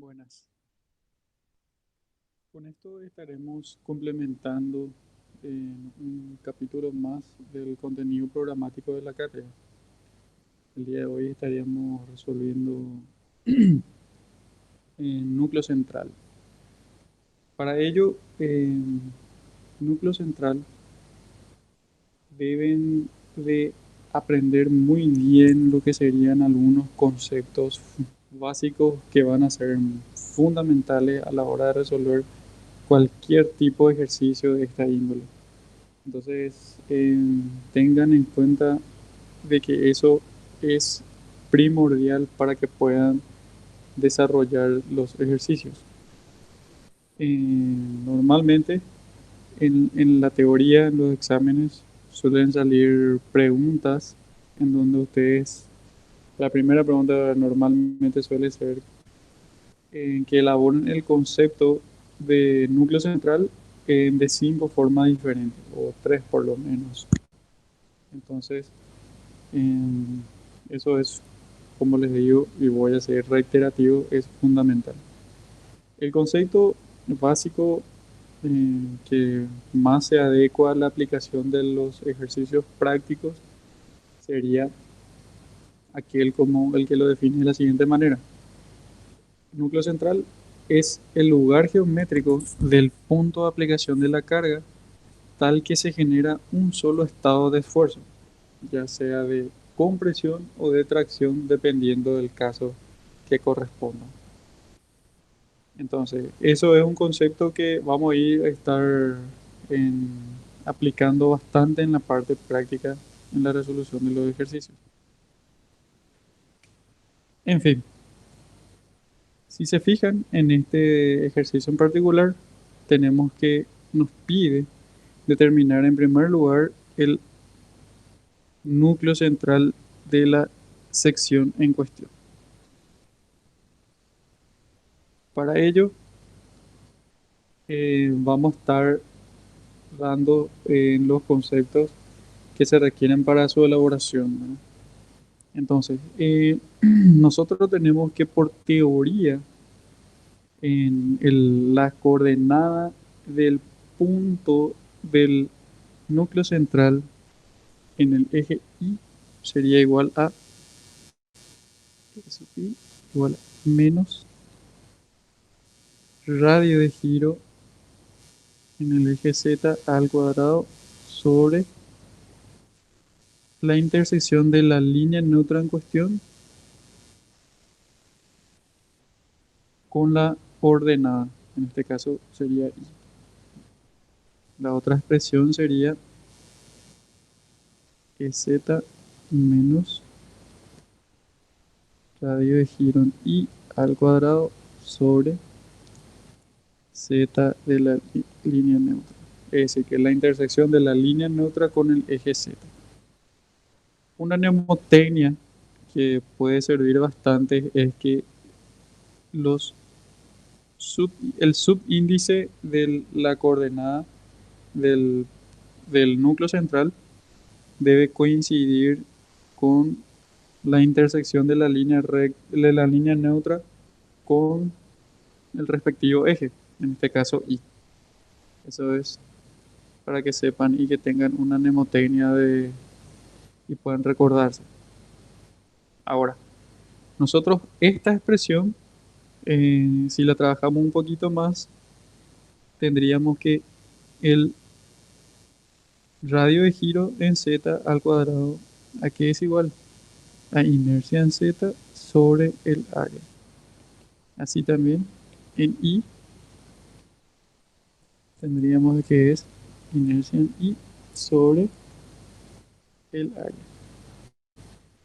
Buenas. Con esto estaremos complementando un capítulo más del contenido programático de la carrera. El día de hoy estaríamos resolviendo núcleo central. Para ello, núcleo central deben de aprender muy bien lo que serían algunos conceptos básicos que van a ser fundamentales a la hora de resolver cualquier tipo de ejercicio de esta índole. Entonces, tengan en cuenta de que eso es primordial para que puedan desarrollar los ejercicios. Normalmente, en la teoría, en los exámenes, suelen salir preguntas en donde la primera pregunta normalmente suele ser que elaboren el concepto de núcleo central de cinco formas diferentes, o tres por lo menos. Entonces, em, eso es, como les digo, y voy a ser reiterativo, es fundamental. El concepto básico que más se adecua a la aplicación de los ejercicios prácticos sería aquel como el que lo define de la siguiente manera. El núcleo central es el lugar geométrico del punto de aplicación de la carga tal que se genera un solo estado de esfuerzo, ya sea de compresión o de tracción, dependiendo del caso que corresponda. Entonces, eso es un concepto que vamos a ir a estar en- aplicando bastante en la parte práctica en la resolución de los ejercicios. En fin, si se fijan en este ejercicio en particular, tenemos que nos pide determinar en primer lugar el núcleo central de la sección en cuestión. Para ello, vamos a estar dando los conceptos que se requieren para su elaboración, ¿no? Entonces, nosotros tenemos que por teoría, la coordenada del punto del núcleo central en el eje Y sería igual a eso, Y igual a menos radio de giro en el eje Z al cuadrado sobre la intersección de la línea neutra en cuestión con la ordenada. En este caso sería Y. La otra expresión sería que Z menos radio de giro en Y al cuadrado sobre Z de la línea neutra. Es decir, que es la intersección de la línea neutra con el eje Z. Una mnemotecnia que puede servir bastante es que los el subíndice de la coordenada del, del núcleo central debe coincidir con la intersección de de la línea neutra con el respectivo eje, en este caso Y. Eso es para que sepan y que tengan una mnemotecnia y puedan recordarse. Ahora, nosotros esta expresión, si la trabajamos un poquito más, tendríamos que el radio de giro en z al cuadrado, ¿a qué es igual? A inercia en z sobre el área. Así también en I tendríamos que es inercia en I sobre el área.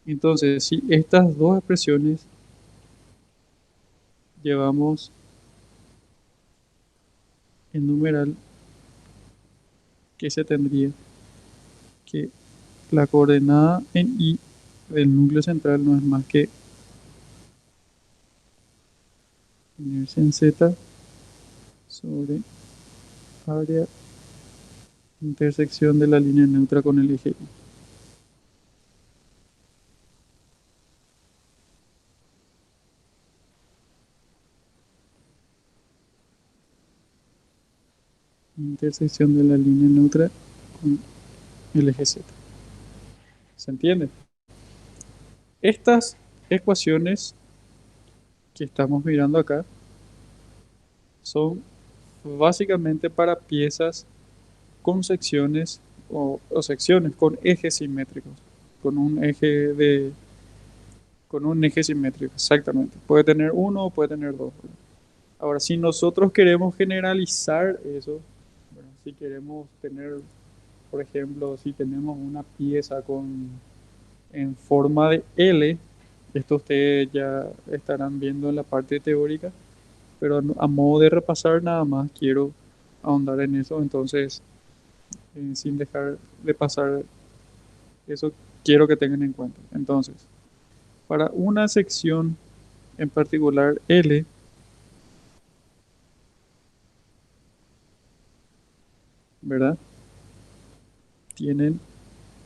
Entonces, si estas dos expresiones llevamos en numeral, ¿qué se tendría? Que la coordenada en Y del núcleo central no es más que inercia en Z sobre área intersección de la línea neutra con el eje Y. intersección de la línea neutra con el eje Z. ¿Se entiende? Estas ecuaciones que estamos mirando acá son básicamente para piezas con secciones o secciones con ejes simétricos, con un eje de con un eje simétrico, exactamente. Puede tener uno o puede tener dos, ¿verdad? Ahora, si nosotros queremos generalizar eso, ¿verdad? Si queremos tener, por ejemplo, si tenemos una pieza en forma de L, esto ustedes ya estarán viendo en la parte teórica, pero a modo de repasar nada más quiero ahondar en eso, entonces, sin dejar de pasar eso, quiero que tengan en cuenta. Entonces, para una sección en particular L, ¿verdad? Tienen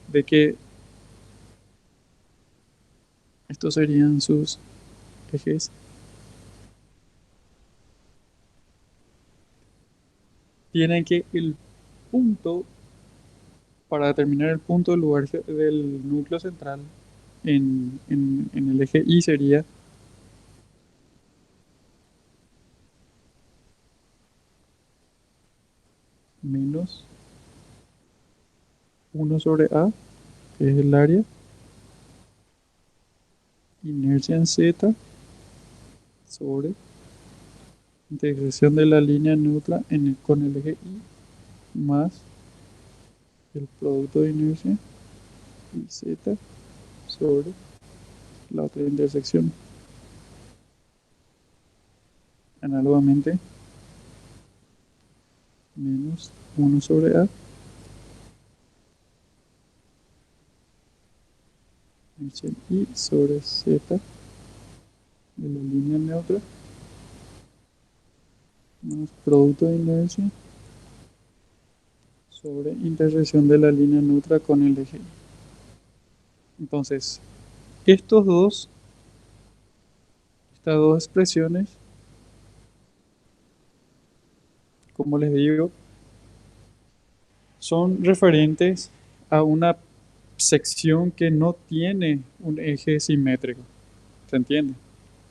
de que estos serían sus ejes. Tienen que el punto, para determinar el punto del lugar del núcleo central en el eje Y sería menos 1/A, que es el área, inercia en Z sobre intersección de la línea neutra con el eje Y más el producto de inercia y Z sobre la otra intersección. Análogamente, menos 1/A, inercia Y sobre Z de la línea neutra más producto de inercia sobre intersección de la línea neutra con el eje. Entonces, estos dos, estas dos expresiones, como les digo, son referentes a una sección que no tiene un eje simétrico. ¿Se entiende?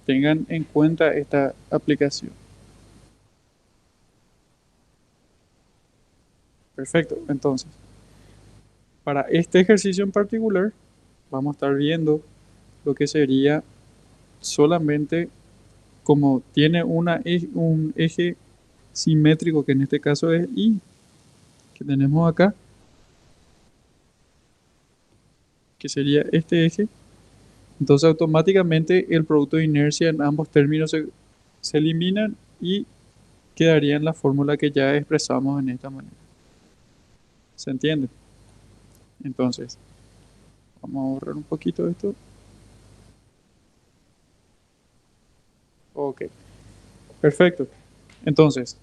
Tengan en cuenta esta aplicación. Perfecto. Entonces, para este ejercicio en particular, vamos a estar viendo lo que sería solamente como tiene un eje simétrico, que en este caso es Y, que tenemos acá, que sería este eje, entonces automáticamente el producto de inercia en ambos términos se eliminan y quedaría en la fórmula que ya expresamos en esta manera. ¿Se entiende? Entonces, vamos a borrar un poquito esto. Ok, perfecto. Entonces,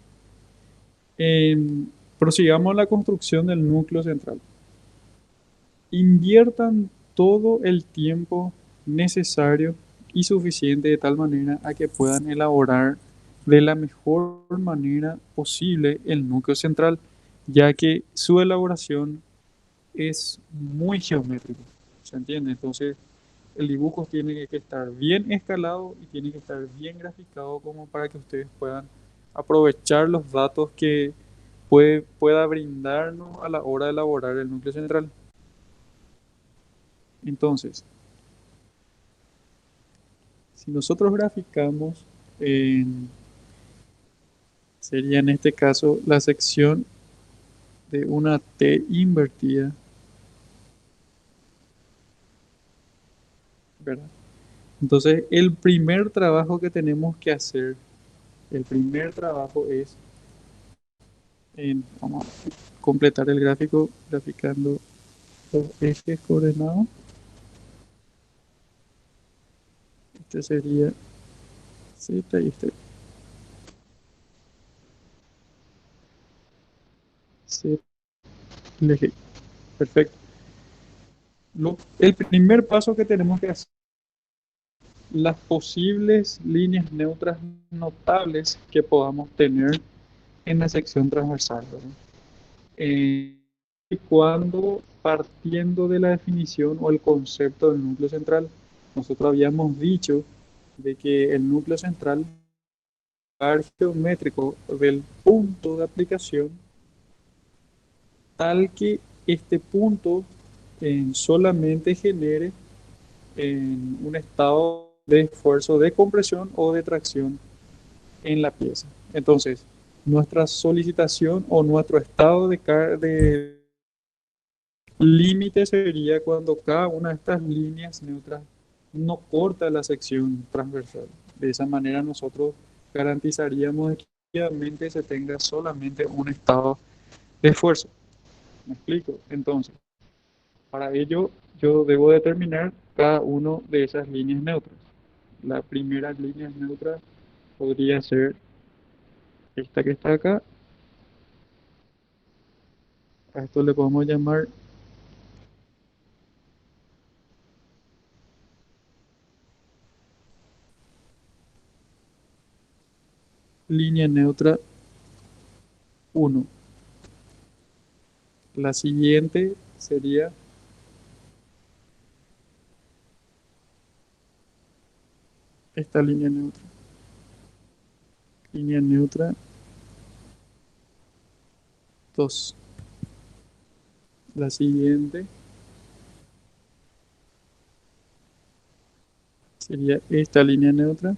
prosigamos la construcción del núcleo central. Inviertan todo el tiempo necesario y suficiente de tal manera a que puedan elaborar de la mejor manera posible el núcleo central, ya que su elaboración es muy geométrico. ¿Se entiende? Entonces, el dibujo tiene que estar bien escalado y tiene que estar bien graficado como para que ustedes puedan aprovechar los datos que pueda brindarnos a la hora de elaborar el núcleo central. Entonces, si nosotros graficamos, sería en este caso la sección de una T invertida, ¿verdad? Entonces, el primer trabajo que tenemos que hacer, el primer trabajo es, vamos a completar el gráfico graficando los ejes coordenados. Este sería Z y este Z, el eje. Perfecto. El primer paso que tenemos que hacer, las posibles líneas neutras notables que podamos tener en la sección transversal, ¿verdad? Y cuando partiendo de la definición o el concepto del núcleo central, nosotros habíamos dicho de que el núcleo central es el lugar geométrico del punto de aplicación tal que este punto solamente genere un estado de esfuerzo de compresión o de tracción en la pieza. Entonces, nuestra solicitación o nuestro estado de límite sería cuando cada una de estas líneas neutras no corta la sección transversal. De esa manera nosotros garantizaríamos que efectivamente se tenga solamente un estado de esfuerzo. ¿Me explico? Entonces, para ello yo debo determinar cada una de esas líneas neutras. La primera línea neutra podría ser esta que está acá. A esto le podemos llamar línea neutra 1. La siguiente sería esta línea neutra. Línea neutra 2. La siguiente sería esta línea neutra.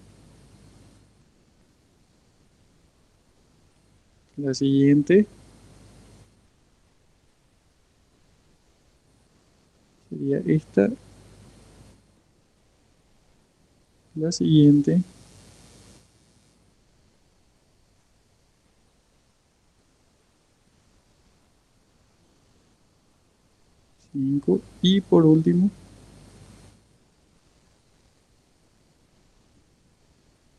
La siguiente sería esta. La siguiente. Cinco. Y por último,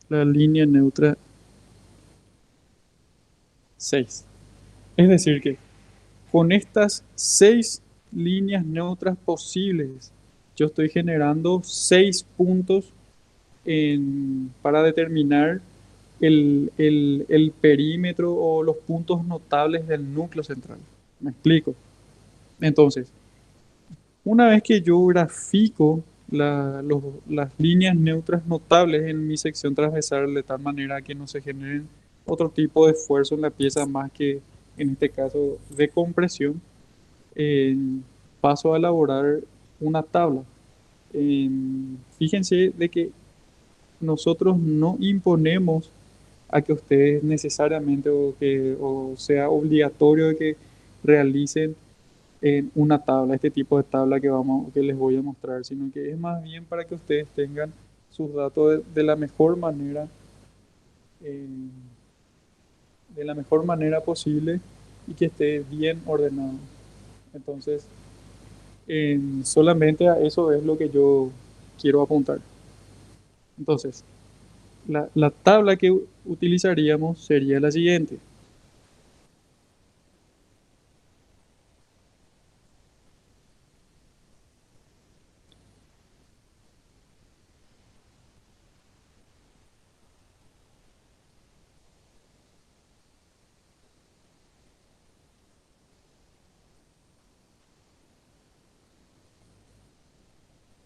la línea neutra 6. Es decir que con estas 6 líneas neutras posibles, yo estoy generando 6 puntos para determinar el perímetro o los puntos notables del núcleo central. ¿Me explico? Entonces, una vez que yo grafico las líneas neutras notables en mi sección transversal de tal manera que no se generen otro tipo de esfuerzo en la pieza más que en este caso de compresión, eh, paso a elaborar una tabla. Fíjense de que nosotros no imponemos a que ustedes necesariamente o sea obligatorio de que realicen en una tabla, este tipo de tabla que les voy a mostrar, sino que es más bien para que ustedes tengan sus datos de la mejor manera, eh, de la mejor manera posible y que esté bien ordenado. Entonces, solamente a eso es lo que yo quiero apuntar. Entonces, la tabla que utilizaríamos sería la siguiente.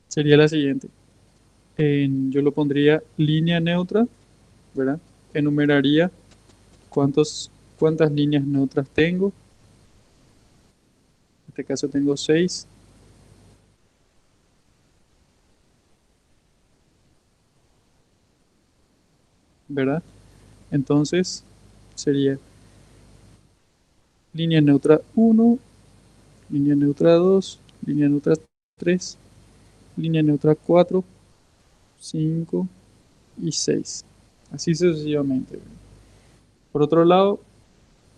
Sería la siguiente. Yo lo pondría línea neutra, ¿verdad? Enumeraría cuántas líneas neutras tengo. En este caso tengo 6, ¿verdad? Entonces sería línea neutra 1, línea neutra 2, línea neutra 3, línea neutra 4, 5 y 6. Así sucesivamente. Por otro lado,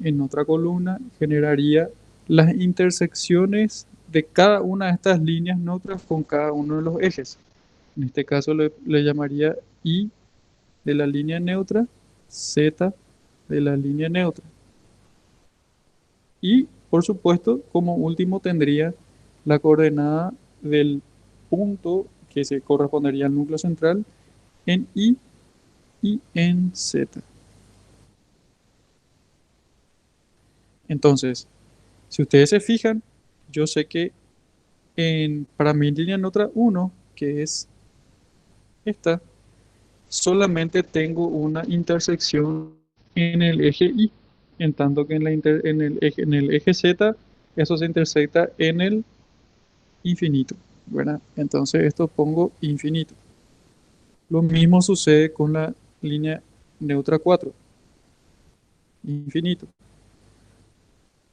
en otra columna generaría las intersecciones de cada una de estas líneas neutras con cada uno de los ejes. En este caso le llamaría I de la línea neutra, Z de la línea neutra. Y, por supuesto, como último tendría la coordenada del punto que se correspondería al núcleo central en I y en Z. Entonces, si ustedes se fijan, yo sé que para mi línea neutra uno, que es esta, solamente tengo una intersección en el eje Y, en tanto que en el eje Z, eso se intersecta en el infinito, ¿verdad? Entonces esto pongo infinito. Lo mismo sucede con la línea neutra 4, infinito.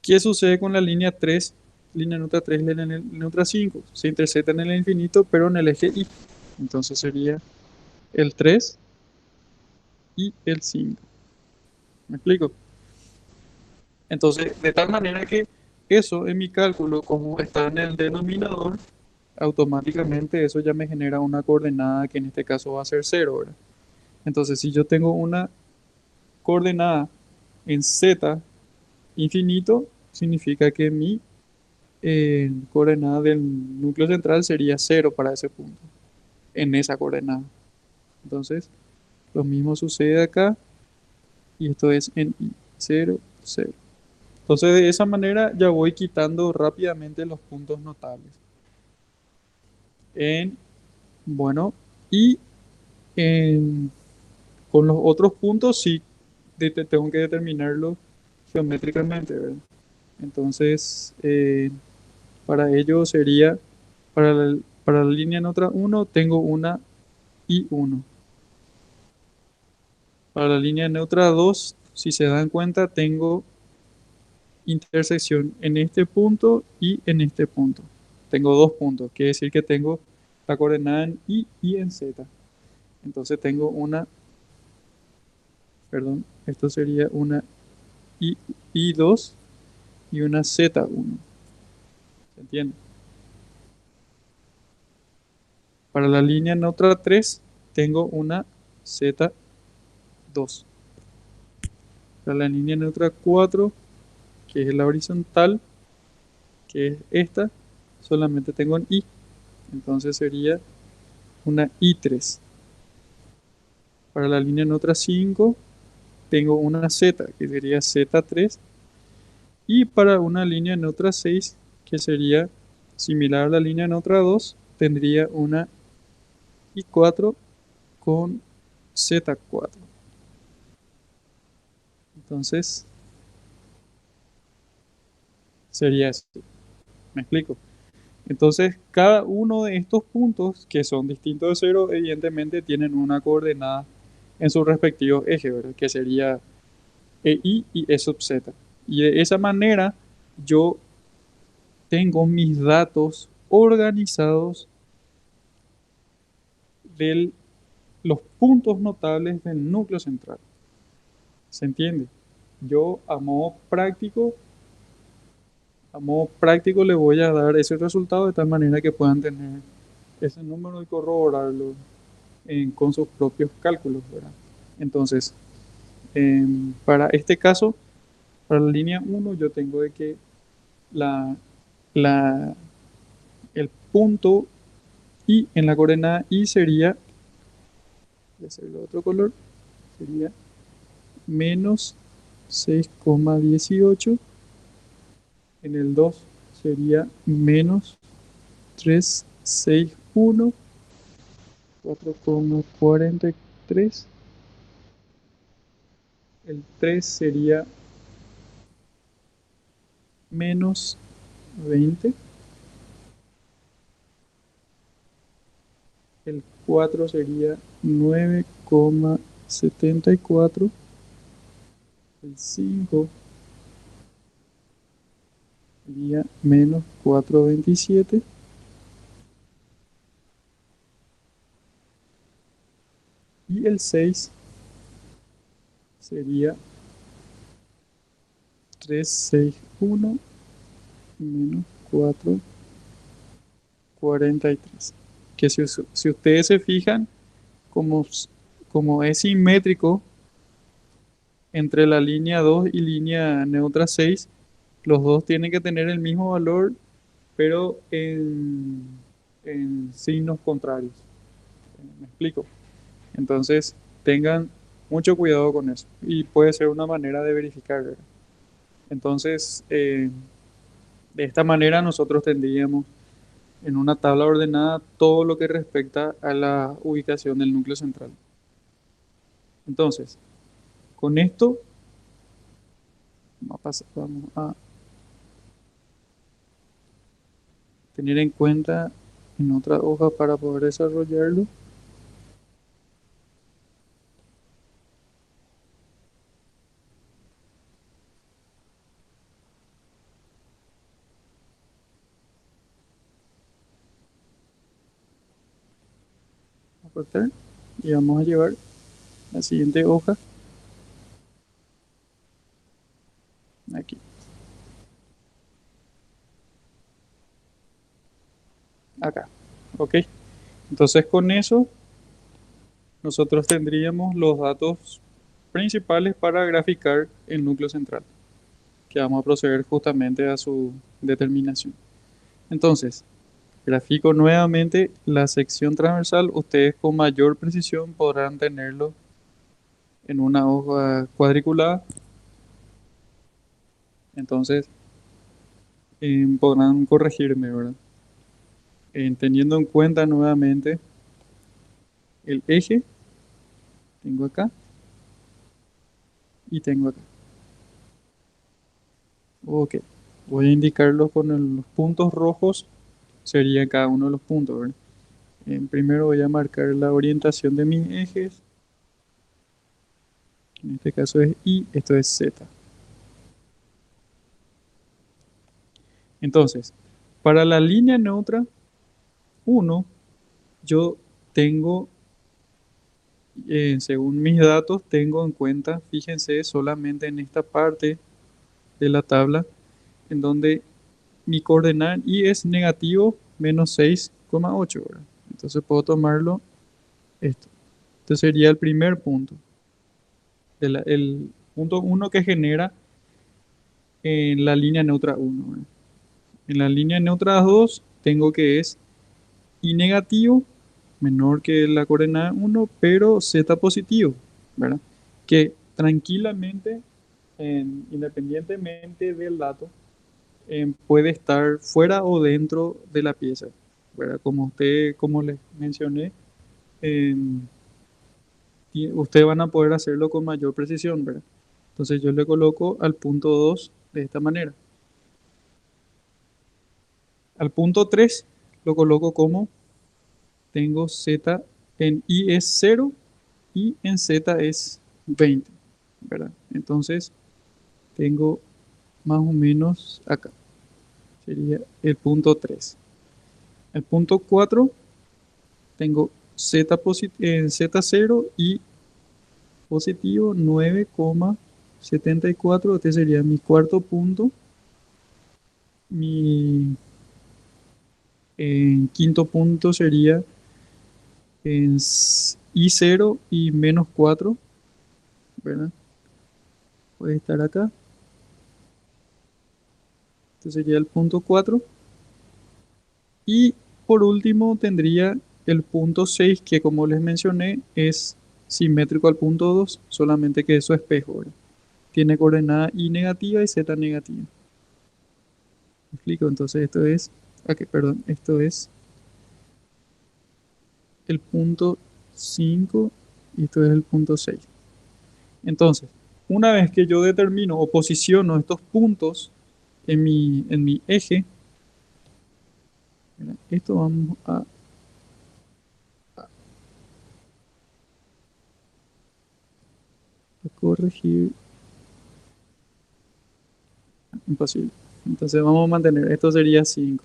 ¿Qué sucede con la línea 3? Línea neutra 3 y línea neutra 5. Se intersectan en el infinito, pero en el eje Y. Entonces sería el 3 y el 5. ¿Me explico? Entonces, de tal manera que eso en mi cálculo, como está en el denominador, automáticamente eso ya me genera una coordenada que en este caso va a ser cero, ¿verdad? Entonces, si yo tengo una coordenada en z infinito, significa que mi coordenada del núcleo central sería cero para ese punto, en esa coordenada. Entonces, lo mismo sucede acá y esto es en y, 0, 0. Entonces, de esa manera ya voy quitando rápidamente los puntos notables. Bueno, y en- con los otros puntos sí tengo que determinarlo geométricamente, ¿verdad? Entonces, para ello sería, para la línea neutra uno tengo una I1. Para la línea neutra 2, si se dan cuenta, tengo intersección en este punto y en este punto. Tengo dos puntos, quiere decir que tengo la coordenada en Y y en Z. Entonces tengo una, perdón, esto sería una I2 y una Z1. ¿Se entiende? Para la línea neutra 3 tengo una Z2. Para la línea neutra 4, que es la horizontal, que es esta, solamente tengo un I. Entonces sería una I3. Para la línea neutra 5 tengo una Z, que sería Z3. Y para una línea neutra 6, que sería similar a la línea neutra 2, tendría una I4 con Z4. Entonces sería eso. ¿Me explico? Entonces, cada uno de estos puntos, que son distintos de cero, evidentemente tienen una coordenada en sus respectivos ejes, ¿verdad? Que sería EI y E sub Z. Y de esa manera yo tengo mis datos organizados de los puntos notables del núcleo central. ¿Se entiende? Yo a modo práctico le voy a dar ese resultado de tal manera que puedan tener ese número y corroborarlo con sus propios cálculos, ¿verdad? Entonces, para este caso, para la línea uno yo tengo de que la, la, el punto I en la coordenada I sería, voy a hacerlo de otro color, sería menos 6,18. En el 2 sería menos 361, 4,43. El 3 sería menos 20. El 4 sería 9,74. El 5 sería menos 4,27. Y el 6 sería 361 menos 4,43. Que si ustedes se fijan, como, como es simétrico entre la línea 2 y línea neutra 6, los dos tienen que tener el mismo valor, pero en signos contrarios. ¿Me explico? Entonces, tengan mucho cuidado con eso. Y puede ser una manera de verificar, ¿verdad? Entonces, de esta manera nosotros tendríamos en una tabla ordenada todo lo que respecta a la ubicación del núcleo central. Entonces, con esto vamos a tener en cuenta en otra hoja para poder desarrollarlo. Vamos a cortar y vamos a llevar la siguiente hoja aquí. Acá. ¿Ok? Entonces con eso nosotros tendríamos los datos principales para graficar el núcleo central, que vamos a proceder justamente a su determinación. Entonces, grafico nuevamente la sección transversal. Ustedes con mayor precisión podrán tenerlo en una hoja cuadriculada. Entonces, podrán corregirme, ¿verdad? Teniendo en cuenta nuevamente el eje, tengo acá y tengo acá. Ok, voy a indicarlos con los puntos rojos, sería cada uno de los puntos, ¿verdad? Primero voy a marcar la orientación de mis ejes, en este caso es Y, esto es Z. Entonces, para la línea neutra 1, yo tengo, según mis datos, tengo en cuenta, fíjense solamente en esta parte de la tabla, en donde mi coordenada Y es negativo menos 6,8, ¿verdad? Entonces puedo tomarlo esto. Este sería el primer punto. El punto 1 que genera en la línea neutra 1, ¿verdad? En la línea neutra 2 tengo que es Y negativo menor que la coordenada 1, pero Z positivo, ¿verdad? Que tranquilamente, independientemente del dato, puede estar fuera o dentro de la pieza, ¿verdad? Como les mencioné, em, ustedes van a poder hacerlo con mayor precisión, ¿verdad? Entonces yo le coloco al punto 2 de esta manera. Al punto 3 lo coloco como tengo Z en Y es 0 y en Z es 20, ¿verdad? Entonces tengo más o menos acá, sería el punto 3. El punto 4 tengo en Z0 y positivo 9,74. Este sería mi cuarto punto. Mi quinto punto sería en I0 y menos 4, ¿verdad? Puede estar acá. Este sería el punto 4. Y por último tendría el punto 6 que como les mencioné es simétrico al punto 2, solamente que es su espejo, ¿verdad? Tiene coordenada Y negativa y Z negativa. ¿Me explico? Entonces esto es, aquí, perdón, esto es el punto 5 y esto es el punto 6. Entonces, una vez que yo determino o posiciono estos puntos en mi eje, ¿verdad? Esto vamos a corregir. Imposible. Entonces vamos a mantener, esto sería 5.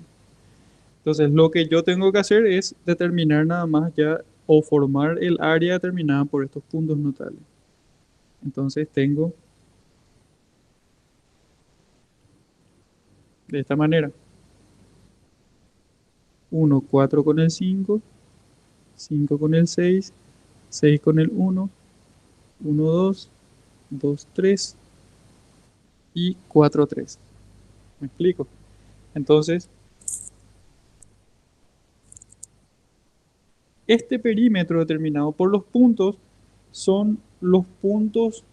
Entonces lo que yo tengo que hacer es determinar nada más ya o formar el área determinada por estos puntos notales. Entonces tengo de esta manera: 1 4 con el 5, 5 con el 6, 6 con el 1, 1 2, 2 3 y 4 3. ¿Me explico? Entonces, este perímetro determinado por los puntos son los puntos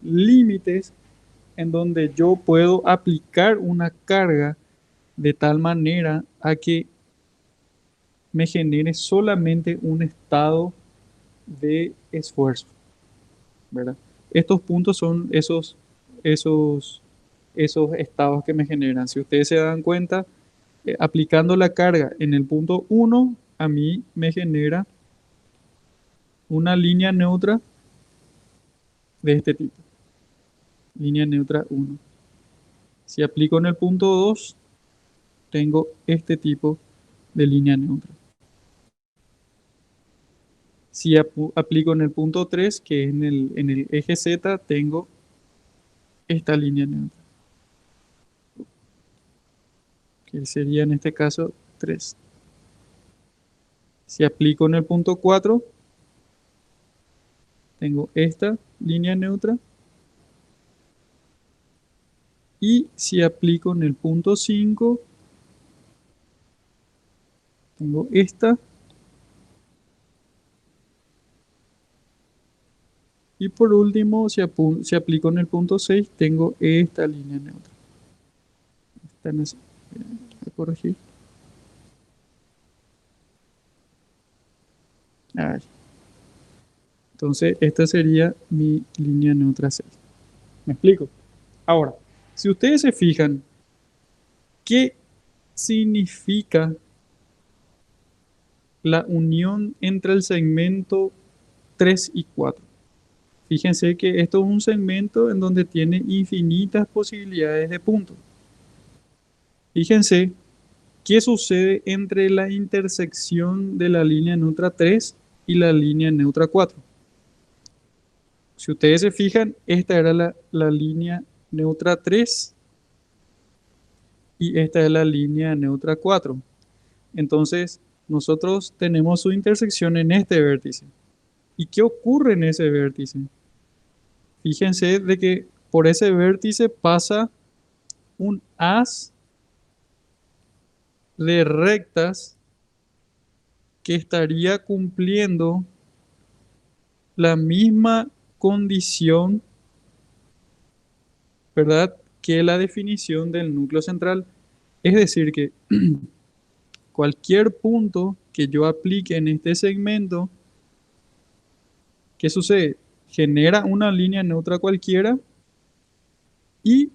límites en donde yo puedo aplicar una carga de tal manera a que me genere solamente un estado de esfuerzo, ¿verdad? Estos puntos son esos, esos estados que me generan. Si ustedes se dan cuenta, aplicando la carga en el punto uno a mí me genera una línea neutra de este tipo, línea neutra uno. Si aplico en el punto 2 tengo este tipo de línea neutra. Si aplico en el punto 3 que es en el eje Z, tengo esta línea neutra, que sería en este caso 3. Si aplico en el punto 4 tengo esta línea neutra. Y si aplico en el punto 5 tengo esta. Y por último, si aplico en el punto 6 tengo esta línea neutra. Esta voy a corregir. Ahí. Entonces, esta sería mi línea neutra 6. ¿Me explico? Ahora, si ustedes se fijan, ¿qué significa la unión entre el segmento 3 y 4? Fíjense que esto es un segmento en donde tiene infinitas posibilidades de puntos. Fíjense qué sucede entre la intersección de la línea neutra 3 y la línea neutra 4. Si ustedes se fijan, esta era la línea neutra 3 y esta es la línea neutra 4. Entonces, nosotros tenemos su intersección en este vértice. ¿Y qué ocurre en ese vértice? Fíjense de que por ese vértice pasa un haz de rectas que estaría cumpliendo la misma condición, ¿verdad?, que la definición del núcleo central. Es decir, que cualquier punto que yo aplique en este segmento, ¿qué sucede? Genera una línea neutra cualquiera y,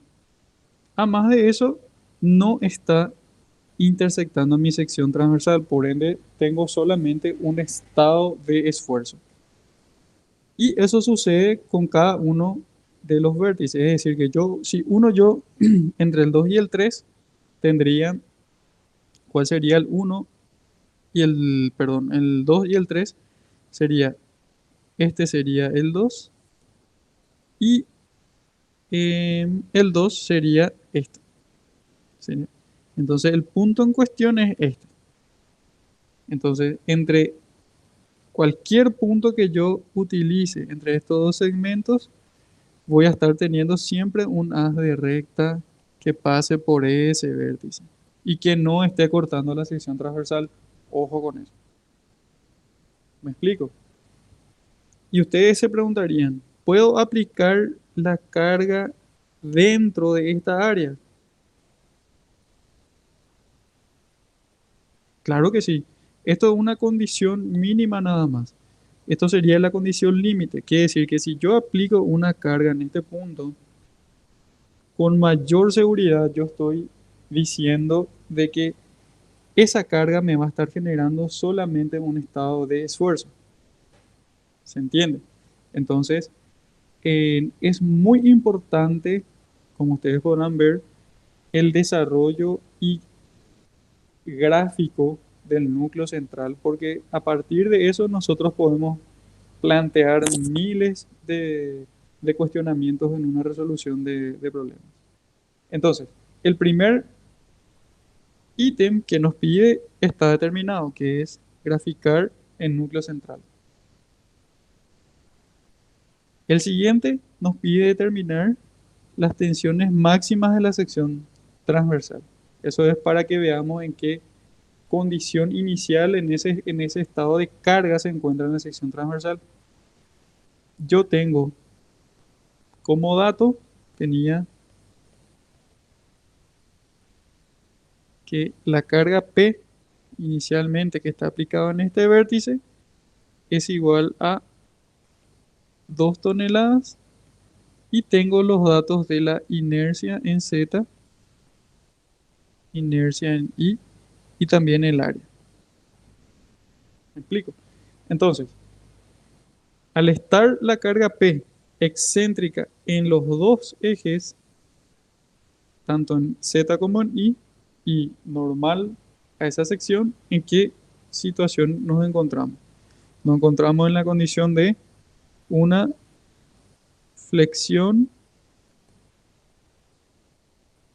a más de eso, no está intersectando mi sección transversal. Por ende, tengo solamente un estado de esfuerzo. Y eso sucede con cada uno de los vértices. Es decir, que si yo entre el 2 y el 3 tendría, ¿cuál sería el 1 y perdón, el 2 y el 3? Este sería el 2 y el 2 sería este. ¿Sí? Entonces el punto en cuestión es este. Entonces, entre cualquier punto que yo utilice entre estos dos segmentos, voy a estar teniendo siempre un haz de recta que pase por ese vértice y que no esté cortando la sección transversal. Ojo con eso. ¿Me explico? Y ustedes se preguntarían, ¿puedo aplicar la carga dentro de esta área? Claro que sí. Esto es una condición mínima nada más. Esto sería la condición límite. Quiere decir que si yo aplico una carga en este punto, con mayor seguridad yo estoy diciendo de que esa carga me va a estar generando solamente un estado de esfuerzo. ¿Se entiende? Entonces, es muy importante, como ustedes podrán ver, el desarrollo y gráfico del núcleo central, porque a partir de eso nosotros podemos plantear miles de cuestionamientos en una resolución de problemas. Entonces, el primer ítem que nos pide está determinado, que es graficar el núcleo central. El siguiente nos pide determinar las tensiones máximas de la sección transversal. Eso es para que veamos en qué condición inicial en ese estado de carga se encuentra en la sección transversal. Yo tengo como dato, tenía que la carga P inicialmente que está aplicada en este vértice es igual a 2 toneladas y tengo los datos de la inercia en Z, inercia en y también el área. ¿Me explico? Entonces, al estar la carga P excéntrica en los dos ejes, tanto en Z como en y normal a esa sección, ¿en qué situación nos encontramos? Nos encontramos en la condición de una flexión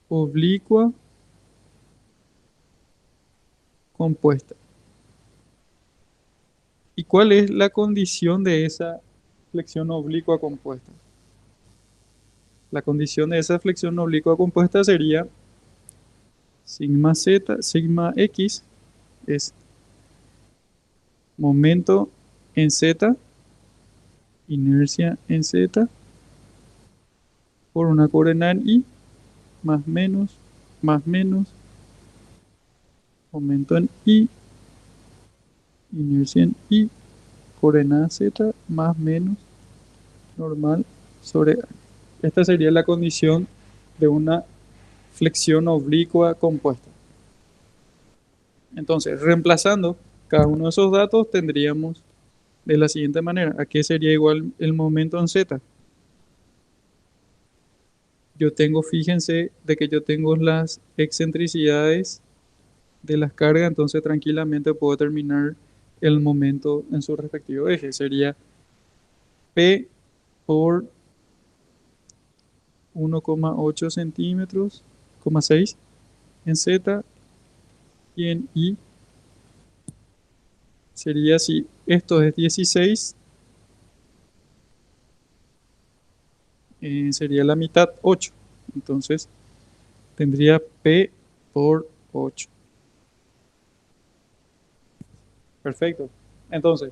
oblicua compuesta. ¿Y cuál es la condición de esa flexión oblicua compuesta? La condición de esa flexión oblicua compuesta sería sigma Z, sigma X es momento en Z, inercia en Z, por una coordenada en más menos, momento en inercia en coordenada Z, más menos, normal sobre A. Esta sería la condición de una flexión oblicua compuesta. Entonces, reemplazando cada uno de esos datos, tendríamos de la siguiente manera. ¿A qué sería igual el momento en Z? Yo tengo, fíjense, de que yo tengo las excentricidades de las cargas, entonces tranquilamente puedo determinar el momento en su respectivo eje. Sería P por 1,8 centímetros, 6 en Z y en Y sería si esto es 16, sería la mitad 8. Entonces tendría P por 8. Perfecto. Entonces,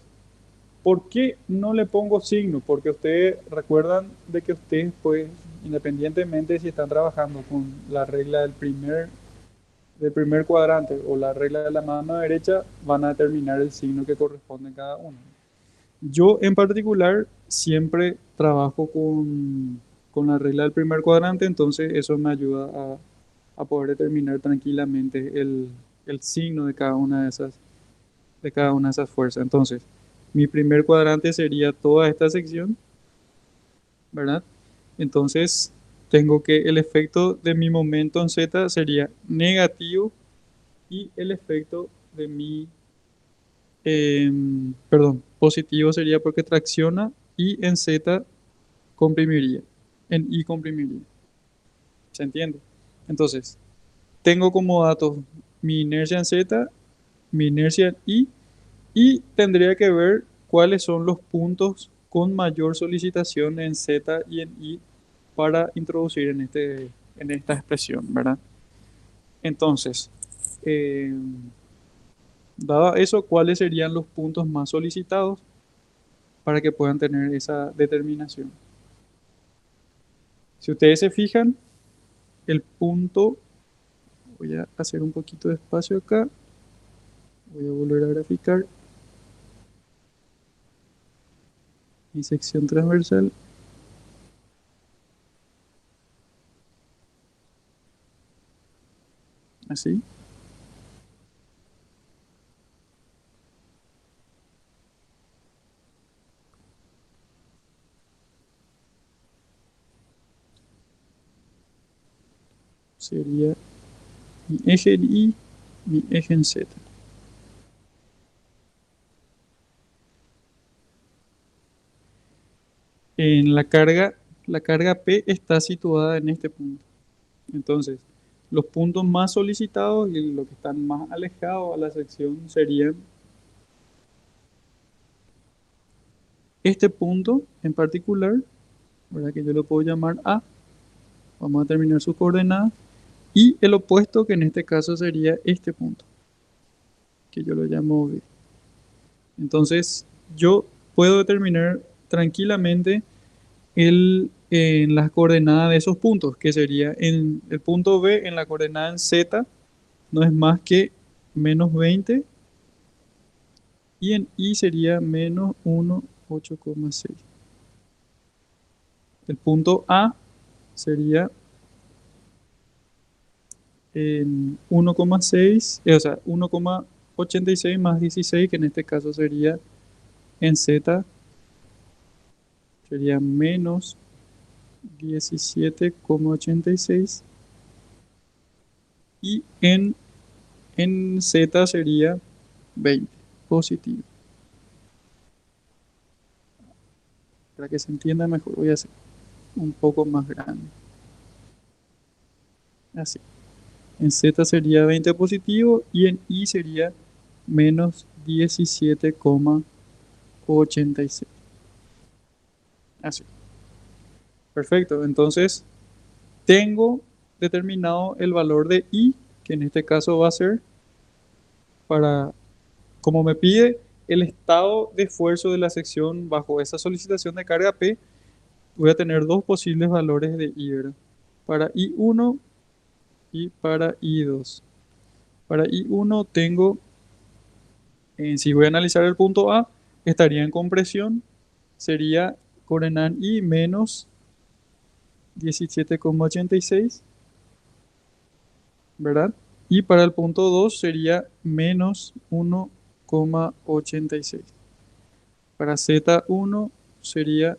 ¿por qué no le pongo signo? Porque ustedes recuerdan de que ustedes, pues, independientemente si están trabajando con la regla del primer cuadrante o la regla de la mano derecha, van a determinar el signo que corresponde a cada uno. Yo en particular siempre trabajo con la regla del primer cuadrante, entonces eso me ayuda a poder determinar tranquilamente el signo de cada una de esas fuerzas. Entonces, mi primer cuadrante sería toda esta sección, ¿verdad? Entonces, tengo que el efecto de mi momento en Z sería negativo y el efecto de perdón, positivo sería porque tracciona y en Z comprimiría, en Y comprimiría. ¿Se entiende? Entonces, tengo como datos mi inercia en Z, mi inercia en y tendría que ver cuáles son los puntos con mayor solicitación en Z y en Y para introducir en esta expresión, ¿verdad? Entonces, eh, dado eso, ¿cuáles serían los puntos más solicitados para que puedan tener esa determinación? Si ustedes se fijan, el punto, voy a hacer un poquito de espacio acá, voy a volver a graficar mi sección transversal, así. Sería mi eje en Y, mi eje en Z. En la carga P está situada en este punto. Entonces, los puntos más solicitados y los que están más alejados a la sección serían este punto en particular, ¿verdad? Que yo lo puedo llamar A. Vamos a determinar sus coordenadas. Y el opuesto, que en este caso sería este punto, que yo lo llamo B. Entonces, yo puedo determinar tranquilamente las coordenadas de esos puntos, que sería en el punto B en la coordenada en Z, no es más que menos 20 y en I sería menos 1, 8,6. El punto A sería en 1,6, o sea, 1,86 más 16, que en este caso sería en Z, sería menos 17,86 y en Z sería 20, positivo. Para que se entienda mejor, voy a hacer un poco más grande. Así. En Z sería 20 positivo y en I sería menos 17,86. Así. Perfecto. Entonces, tengo determinado el valor de I, que en este caso va a ser para, como me pide el estado de esfuerzo de la sección bajo esa solicitación de carga P, voy a tener dos posibles valores de I, ¿verdad? Para I1 y para I2. Para I1 tengo, si voy a analizar el punto A, estaría en compresión, sería coordenar I menos 17,86, ¿verdad? Y para el punto 2 sería menos 1,86. Para Z1 sería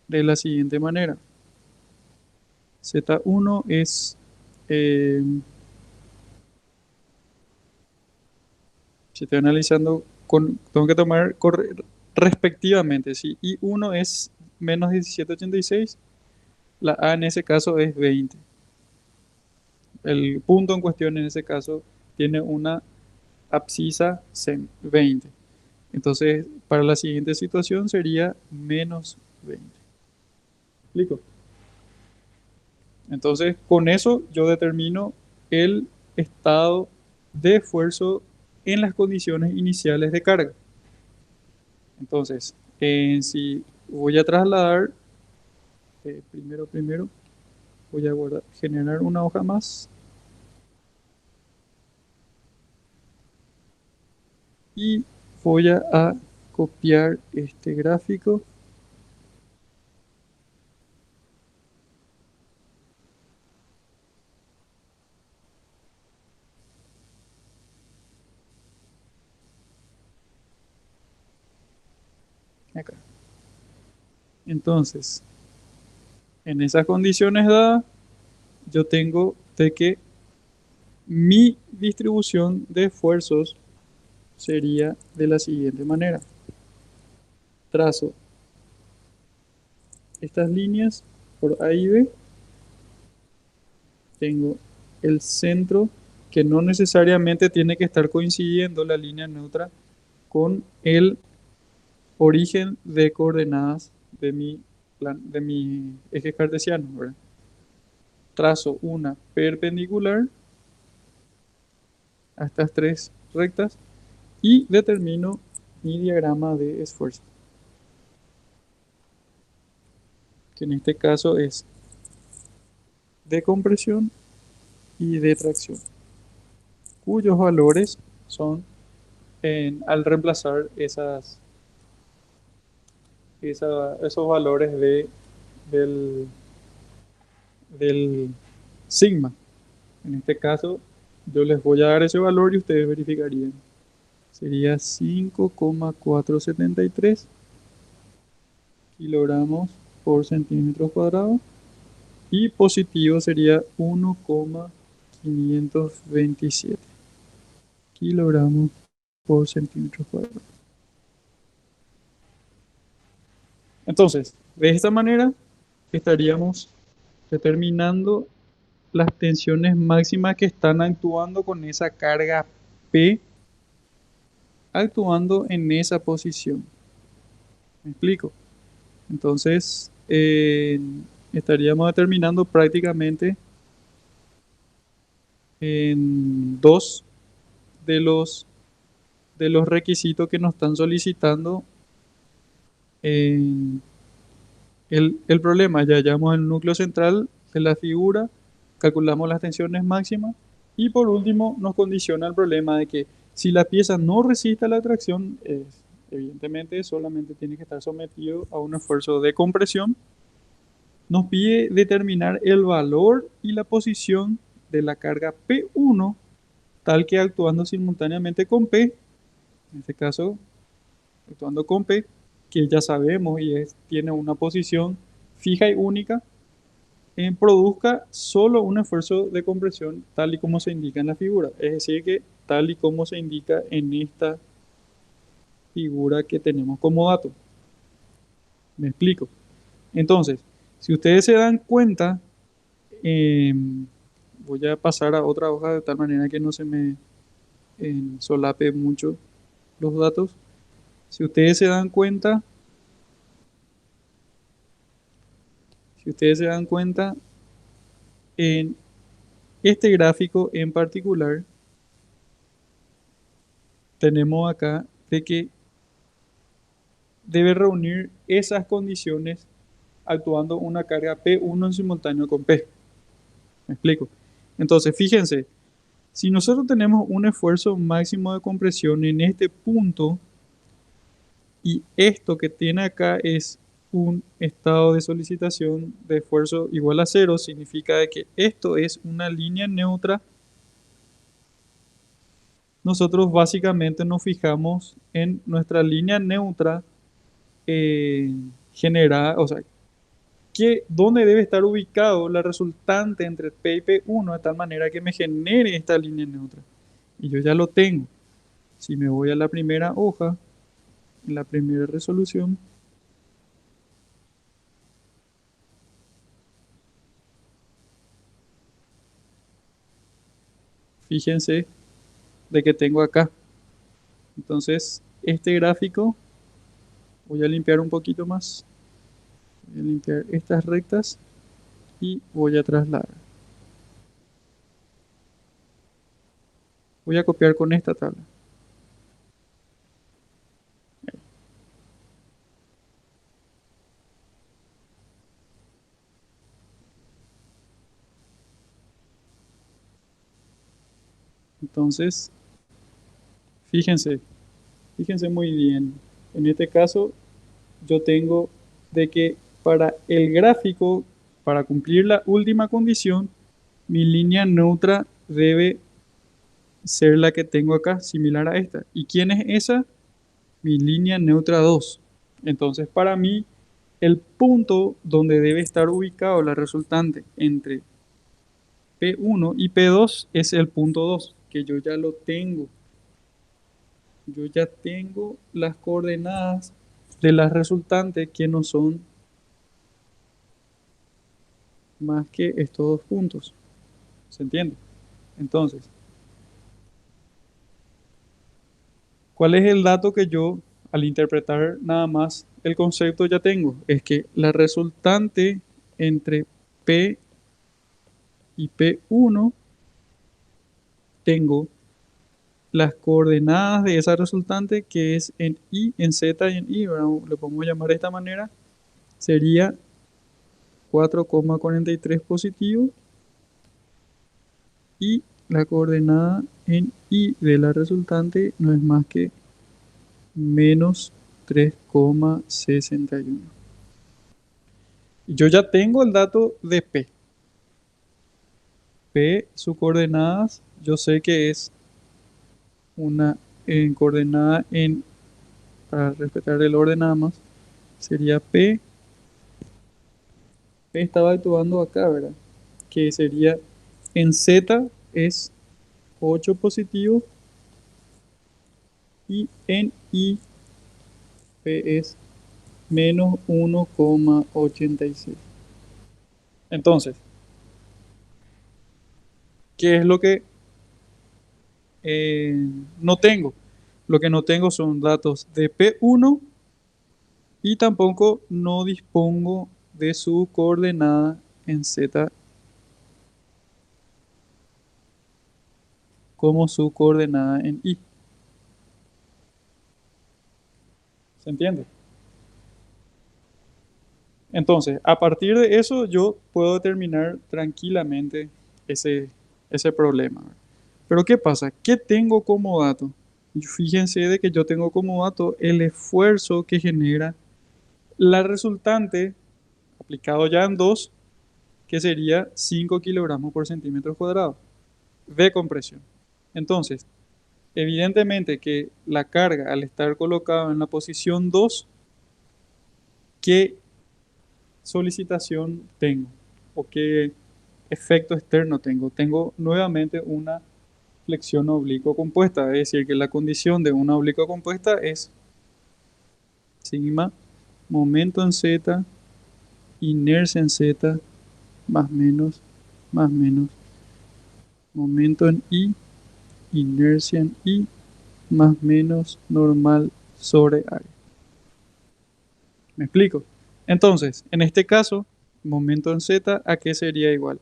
de la siguiente manera. Z1 es, eh, si estoy analizando, tengo que tomar respectivamente. Si I1 es menos 17,86, la A en ese caso es 20. El punto en cuestión en ese caso tiene una abscisa 20. Entonces, para la siguiente situación sería menos 20. ¿Explico? Entonces, con eso yo determino el estado de esfuerzo en las condiciones iniciales de carga. Entonces, si voy a trasladar, primero, voy a generar una hoja más y voy a copiar este gráfico. Acá. Entonces, en esas condiciones dadas, yo tengo de que mi distribución de esfuerzos sería de la siguiente manera. Trazo estas líneas por A y B. Tengo el centro, que no necesariamente tiene que estar coincidiendo la línea neutra con el origen de coordenadas de mi eje cartesiano, ¿verdad? Trazo una perpendicular a estas tres rectas y determino mi diagrama de esfuerzo, que en este caso es de compresión y de tracción, cuyos valores son, al reemplazar esos valores del, del sigma. En este caso, yo les voy a dar ese valor y ustedes verificarían. Sería 5,473 kilogramos por centímetro cuadrado y positivo sería 1,527 kilogramos por centímetro cuadrado. Entonces, de esta manera estaríamos determinando las tensiones máximas que están actuando con esa carga P, actuando en esa posición. ¿Me explico? Entonces, estaríamos determinando prácticamente en dos de los requisitos que nos están solicitando en el problema. Ya hallamos el núcleo central de la figura, calculamos las tensiones máximas y por último nos condiciona el problema de que si la pieza no resiste a la tracción, evidentemente solamente tiene que estar sometido a un esfuerzo de compresión. Nos pide determinar el valor y la posición de la carga P1, tal que actuando simultáneamente con P, en este caso actuando con P, que ya sabemos tiene una posición fija y única, produzca solo un esfuerzo de compresión tal y como se indica en la figura. Es decir, que tal y como se indica en esta figura que tenemos como dato. Me explico. Entonces, si ustedes se dan cuenta, eh, voy a pasar a otra hoja de tal manera que no se me solape mucho los datos. Si ustedes se dan cuenta, si ustedes se dan cuenta, en este gráfico en particular, tenemos acá de que debe reunir esas condiciones actuando una carga P1 en simultáneo con P. ¿Me explico? Entonces, fíjense, si nosotros tenemos un esfuerzo máximo de compresión en este punto y esto que tiene acá es un estado de solicitación de esfuerzo igual a cero, significa de que esto es una línea neutra. Nosotros básicamente nos fijamos en nuestra línea neutra eh, generada, o sea, dónde debe estar ubicado la resultante entre P y P1 de tal manera que me genere esta línea neutra. Y yo ya lo tengo. Si me voy a la primera hoja, en la primera resolución, fíjense de que tengo acá. Entonces, este gráfico, voy a limpiar un poquito más. Voy a limpiar estas rectas y voy a trasladar. Voy a copiar con esta tabla. Entonces, fíjense, fíjense muy bien. En este caso, yo tengo de que para el gráfico, para cumplir la última condición, mi línea neutra debe ser la que tengo acá, similar a esta. ¿Y quién es esa? Mi línea neutra 2. Entonces, para mí, el punto donde debe estar ubicado la resultante entre P1 y P2 es el punto 2, que yo ya lo tengo. Yo ya tengo las coordenadas de las resultantes que no son más que estos dos puntos. ¿Se entiende? Entonces, ¿cuál es el dato que yo, al interpretar nada más el concepto, ya tengo? Es que la resultante entre P y P1 tengo las coordenadas de esa resultante que es en Y, en Z y en Y, ¿verdad? Lo podemos llamar de esta manera. Sería 4,43 positivo y la coordenada en Y de la resultante no es más que menos 3,61. Yo ya tengo el dato de P. P, sus coordenadas, yo sé que es una coordenada para respetar el orden nada más, sería P. P estaba actuando acá, ¿verdad? Que sería en Z es 8 positivo y en I P es menos 1,86. Entonces, ¿qué es lo que no tengo? Lo que no tengo son datos de P1 y tampoco no dispongo de su coordenada en Z como su coordenada en Y. ¿Se entiende? Entonces, a partir de eso yo puedo determinar tranquilamente ese problema. Pero ¿qué pasa? ¿Qué tengo como dato? Y fíjense de que yo tengo como dato el esfuerzo que genera la resultante aplicado ya en 2, que sería 5 kilogramos por centímetro cuadrado de compresión. Entonces, evidentemente que la carga al estar colocada en la posición 2, ¿qué solicitación tengo? ¿O qué efecto externo tengo? Tengo nuevamente una flexión oblicua compuesta, es decir, que la condición de una oblicua compuesta es sigma, momento en z, inercia en z, más menos, momento en i, inercia en i, más menos normal sobre área. ¿Me explico? Entonces, en este caso, momento en z, ¿a qué sería igual?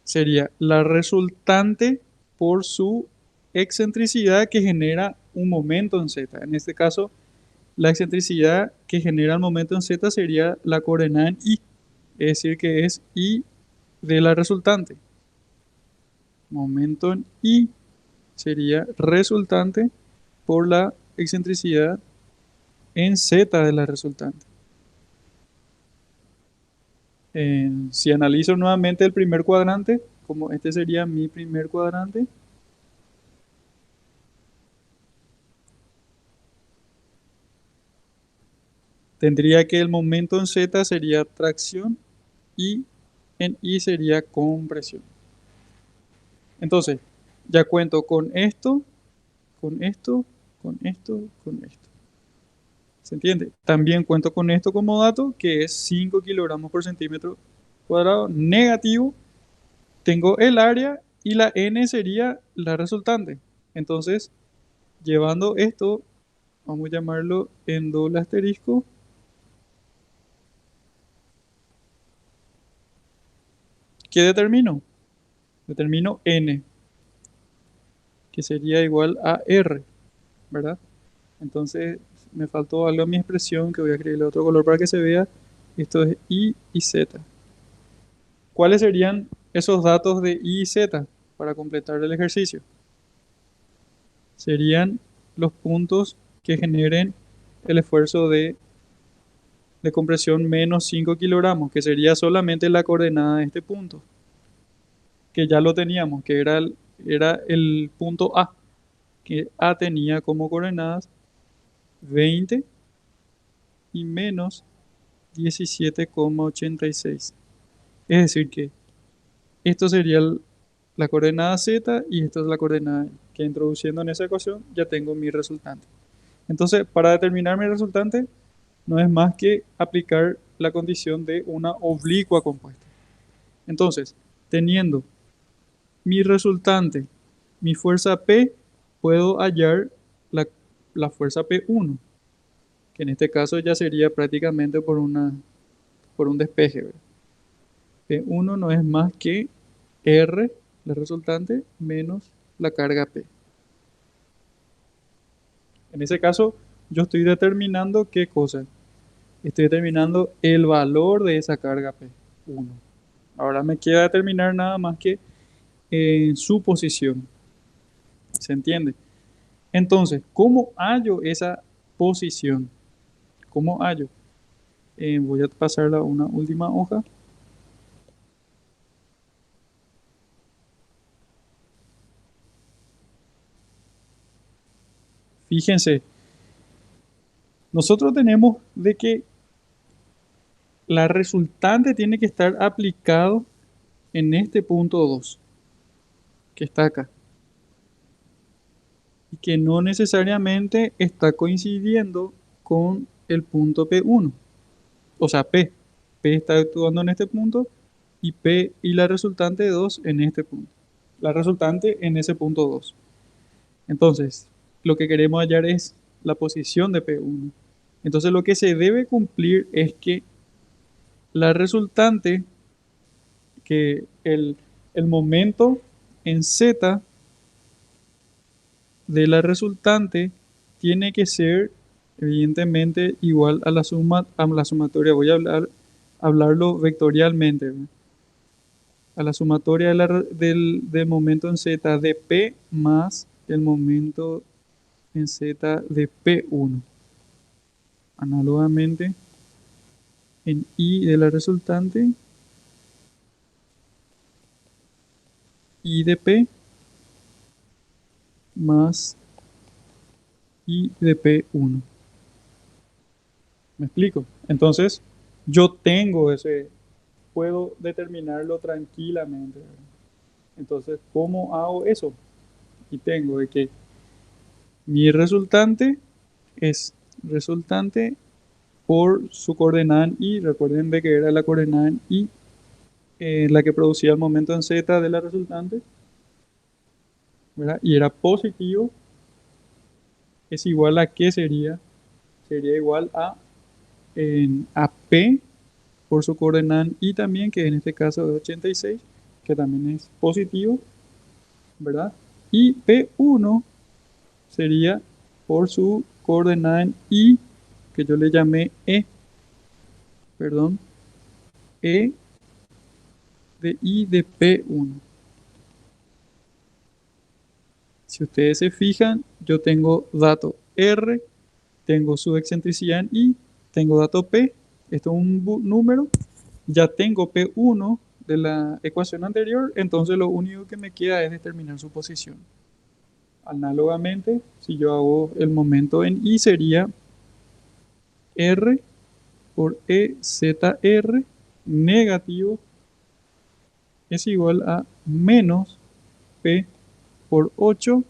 Sería la resultante por su excentricidad que genera un momento en z. En este caso, la excentricidad que genera el momento en z sería la coordenada en i, es decir, que es i de la resultante. Momento en i sería resultante por la excentricidad en z de la resultante. Si analizo nuevamente el primer cuadrante, como este sería mi primer cuadrante, tendría que el momento en z sería tracción y en i sería compresión. Entonces, ya cuento con esto, con esto, con esto, con esto. ¿Se entiende? También cuento con esto como dato, que es 5 kilogramos por centímetro cuadrado negativo. Tengo el área y la n sería la resultante. Entonces, llevando esto, vamos a llamarlo en doble asterisco. ¿Qué determino? Determino n, que sería igual a r, ¿verdad? Entonces, me faltó algo en mi expresión, que voy a escribirle otro color para que se vea. Esto es i y z. ¿Cuáles serían esos datos de i y z para completar el ejercicio? Serían los puntos que generen el esfuerzo de compresión menos 5 kilogramos, que sería solamente la coordenada de este punto, que ya lo teníamos, que era el punto A, que A tenía como coordenadas 20 y menos 17,86. Es decir, que esto sería la coordenada z y esta es la coordenada que introduciendo en esa ecuación ya tengo mi resultante. Entonces, para determinar mi resultante, no es más que aplicar la condición de una oblicua compuesta. Entonces, teniendo mi resultante, mi fuerza P, puedo hallar la fuerza P1, que en este caso ya sería prácticamente por un despeje, ¿verdad? P1 no es más que R, la resultante, menos la carga P. En ese caso, yo estoy determinando qué cosa. Estoy determinando el valor de esa carga P1. Ahora me queda determinar nada más que su posición. ¿Se entiende? Entonces, ¿cómo hallo esa posición? ¿Cómo hallo? Voy a pasarla a una última hoja. Fíjense, nosotros tenemos de que la resultante tiene que estar aplicado en este punto 2, que está acá, y que no necesariamente está coincidiendo con el punto P1. O sea, P. P está actuando en este punto y P y la resultante de 2 en este punto. La resultante en ese punto 2. Entonces, lo que queremos hallar es la posición de P1. Entonces, lo que se debe cumplir es que la resultante, que el momento en Z de la resultante tiene que ser evidentemente igual a la sumatoria. Voy a hablarlo vectorialmente, ¿verdad? a la sumatoria del momento en z de P más el momento en z de P1. Análogamente, en I de la resultante, I de P más I de P1. ¿Me explico? Entonces, yo tengo puedo determinarlo tranquilamente. Entonces, ¿cómo hago eso? Y tengo de que mi resultante es resultante por su coordenada en I. Recuerden de que era la coordenada en I la que producía el momento en Z de la resultante, ¿verdad? Y era positivo, es igual a ¿qué sería? Sería igual a P por su coordenada en I también, que en este caso es 86, que también es positivo, ¿verdad? Y P1 sería por su coordenada en I, que yo le llamé E, perdón, E de I de P1. Si ustedes se fijan, yo tengo dato R, tengo su excentricidad en I, tengo dato P, esto es un número, ya tengo P1 de la ecuación anterior, entonces lo único que me queda es determinar su posición. Análogamente, si yo hago el momento en I sería R por EZR negativo es igual a menos P por 8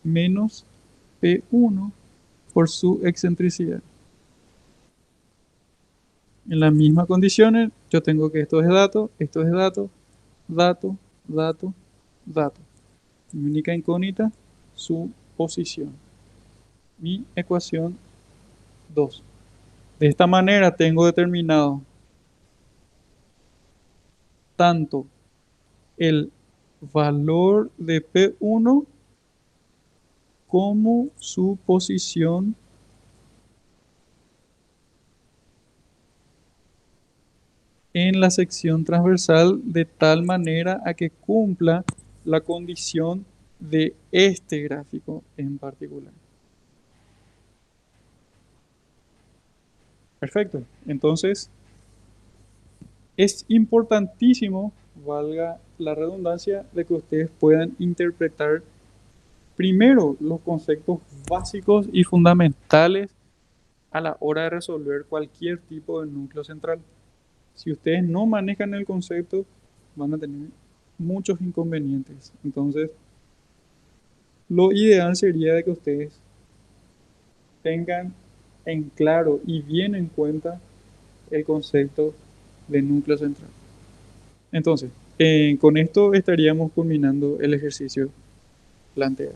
menos P1 por su excentricidad. En las mismas condiciones, yo tengo que esto es dato, dato, dato, dato. Mi única incógnita, su posición. Mi ecuación 2. De esta manera tengo determinado tanto el valor de P1 como su posición en la sección transversal de tal manera a que cumpla la condición de este gráfico en particular. Perfecto. Entonces, es importantísimo, valga la redundancia, de que ustedes puedan interpretar primero los conceptos básicos y fundamentales a la hora de resolver cualquier tipo de núcleo central. Si ustedes no manejan el concepto, van a tener muchos inconvenientes. Entonces, lo ideal sería de que ustedes tengan en claro y bien en cuenta el concepto de núcleo central. Entonces, con esto estaríamos culminando el ejercicio planteado.